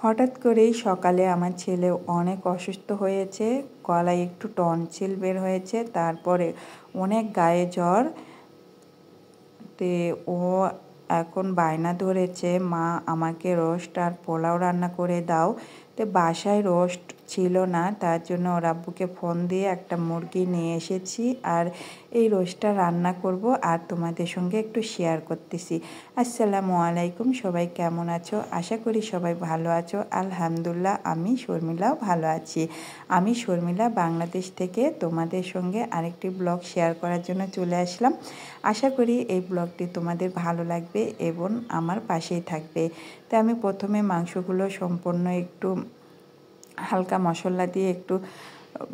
হঠাৎ করেই সকালে আমার ছেলে অনেক অসুস্থ হয়েছে, গলায় একটু টনসিল বের হয়েছে, তারপরে অনেক গায়ে জ্বর। ও এখন বায়না ধরেছে, মা আমাকে রোস্ট আর পোলাও রান্না করে দাও। বাসায় রোস্ট ছিল না, তার জন্য ওর আব্বুকে ফোন দিয়ে একটা মুরগি নিয়ে এসেছি আর এই রোস্টটা রান্না করব আর তোমাদের সঙ্গে একটু শেয়ার করতেছি। আসসালামু আলাইকুম, সবাই কেমন আছো? আশা করি সবাই ভালো আছো। আলহামদুলিল্লাহ, আমি শর্মিলাও ভালো আছি। আমি শর্মিলা বাংলাদেশ থেকে তোমাদের সঙ্গে আরেকটি ব্লগ শেয়ার করার জন্য চলে আসলাম। আশা করি এই ব্লগটি তোমাদের ভালো লাগবে এবং আমার পাশেই থাকবে। আমি প্রথমে মাংসগুলো সম্পূর্ণ একটু হালকা মশলা দিয়ে একটু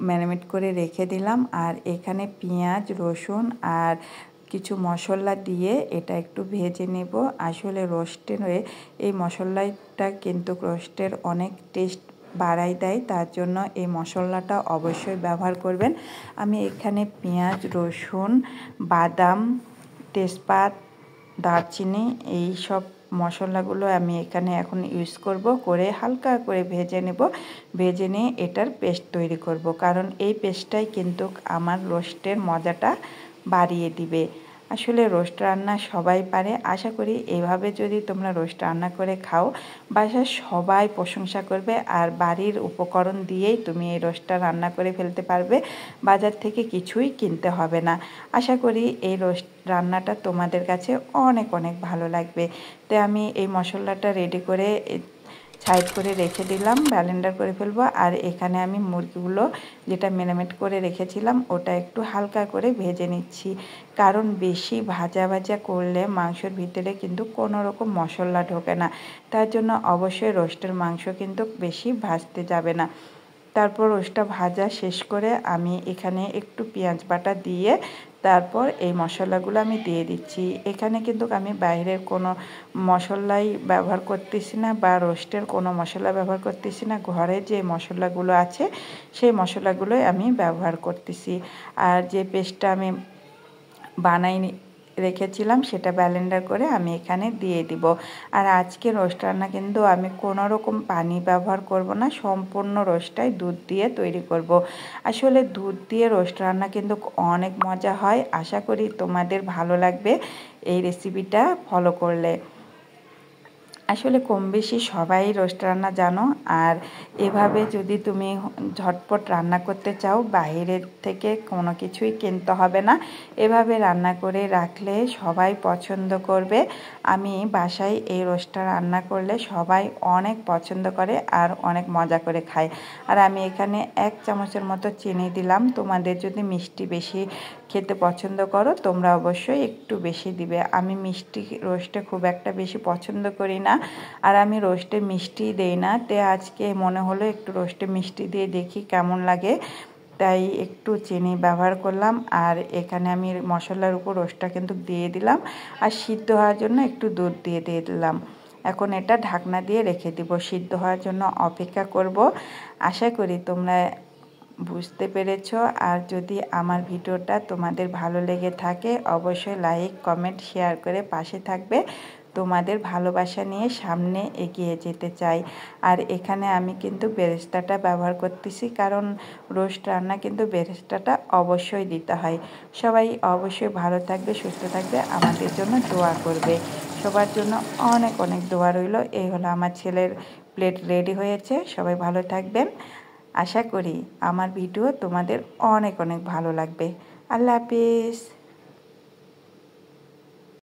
ম্যারিনেট করে রেখে দিলাম। আর এখানে পেঁয়াজ, রসুন আর কিছু মশলা দিয়ে এটা একটু ভেজে নেব। আসলে রোস্টের এই মশলাটা কিন্তু রোস্টের অনেক টেস্ট বাড়াই দেয়, তার জন্য এই মশলাটা অবশ্যই ব্যবহার করবেন। আমি এখানে পেঁয়াজ, রসুন, বাদাম, তেজপাত, দারচিনি এই সব মশলাগুলো আমি এখানে এখন ইউজ করে হালকা করে ভেজে নেব। ভেজে নিয়ে এটার পেস্ট তৈরি করব, কারণ এই পেস্টটাই কিন্তু আমার রোস্টের মজাটা বাড়িয়ে দিবে। আসলে রোস্ট রান্না সবাই পারে, আশা করি এভাবে যদি তোমরা রোস্ট রান্না করে খাও বাসার সবাই প্রশংসা করবে আর বাড়ির উপকরণ দিয়েই তুমি এই রোস্টটা রান্না করে ফেলতে পারবে, বাজার থেকে কিছুই কিনতে হবে না। আশা করি এই রোস্ট রান্নাটা তোমাদের কাছে অনেক অনেক ভালো লাগবে। আমি এই মশলাটা রেডি করে সাইড করে রেখে দিলাম, ব্লেন্ডার করে ফেলবো। আর এখানে আমি মুরগিগুলো যেটা ম্যারিনেট করে রেখেছিলাম ওটা একটু হালকা করে ভেজে নিচ্ছি, কারণ বেশি ভাজা ভাজা করলে মাংসের ভিতরে কিন্তু কোনো রকম মশলা ঢোকে না, তার জন্য অবশ্যই রোস্টের মাংস কিন্তু বেশি ভাজতে যাবে না। তারপর রোস্টটা ভাজা শেষ করে আমি এখানে একটু পেঁয়াজ বাটা দিয়ে তারপর এই মশলাগুলো আমি দিয়ে দিচ্ছি। এখানে কিন্তু আমি বাইরের কোনো মশলাই ব্যবহার করতেছি না বা রোস্টের কোনো মশলা ব্যবহার করতেছি না, ঘরে যে মশলাগুলো আছে সেই মশলাগুলোই আমি ব্যবহার করতেছি। আর যে পেস্টটা আমি বানাই রেখেছিলাম সেটা ব্লেন্ডার করে আমি এখানে দিয়ে দিব। আর আজকে রোস্ট রান্না কিন্তু আমি কোনো রকম পানি ব্যবহার করব না, সম্পূর্ণ রোস্টটাই দুধ দিয়ে তৈরি করব। আসলে দুধ দিয়ে রোস্ট রান্না কিন্তু অনেক মজা হয়, আশা করি তোমাদের ভালো লাগবে এই রেসিপিটা ফলো করলে। আসলে কম বেশি সবাই রোস্ট রান্না জানো, আর এভাবে যদি তুমি ঝটপট রান্না করতে চাও বাইরের থেকে কোনো কিছুই কিনতে হবে না, এভাবে রান্না করে রাখলে সবাই পছন্দ করবে। আমি বাসায় এই রোস্টটা রান্না করলে সবাই অনেক পছন্দ করে আর অনেক মজা করে খায়। আর আমি এখানে 1 চামচের মতো চিনি দিলাম, তোমাদের যদি মিষ্টি বেশি খেতে পছন্দ করো তোমরা অবশ্যই একটু বেশি দিবে। আমি মিষ্টি রোস্টে খুব একটা বেশি পছন্দ করি না, আর আমি রোস্টে মিষ্টি দেই না, আজকে মনে হলো একটু রোস্টে মিষ্টি দিয়ে দেখি কেমন লাগে, তাই একটু চিনি ব্যবহার করলাম। আর এখানে আমি মশলার উপর রোস্টটা কিন্তু দিয়ে দিলাম আর সিদ্ধ হওয়ার জন্য একটু দুধ দিয়ে দিলাম। এখন এটা ঢাকনা দিয়ে রেখে দিব, সিদ্ধ হওয়ার জন্য অপেক্ষা করব। আশা করি তোমরা বুঝতে পেরেছ। আর যদি আমার ভিডিওটা তোমাদের ভালো লেগে থাকে অবশ্যই লাইক, কমেন্ট, শেয়ার করে পাশে থাকবে। তোমাদের ভালোবাসা নিয়ে সামনে এগিয়ে যেতে চাই। আর এখানে আমি কিন্তু বেরেস্তাটা ব্যবহার করতেছি, কারণ রোস্ট রান্না কিন্তু বেরেস্তাটা অবশ্যই দিতে হয়। সবাই অবশ্যই ভালো থাকবে, সুস্থ থাকবে, আমাদের জন্য দোয়া করবে। সবার জন্য অনেক অনেক দোয়া রইল। এই হলো আমার ছেলের প্লেট রেডি হয়েছে, সবাই ভালো থাকবেন। আশা করি আমার ভিডিও তোমাদের অনেক অনেক ভালো লাগবে। আল্লাহ হাফিজ।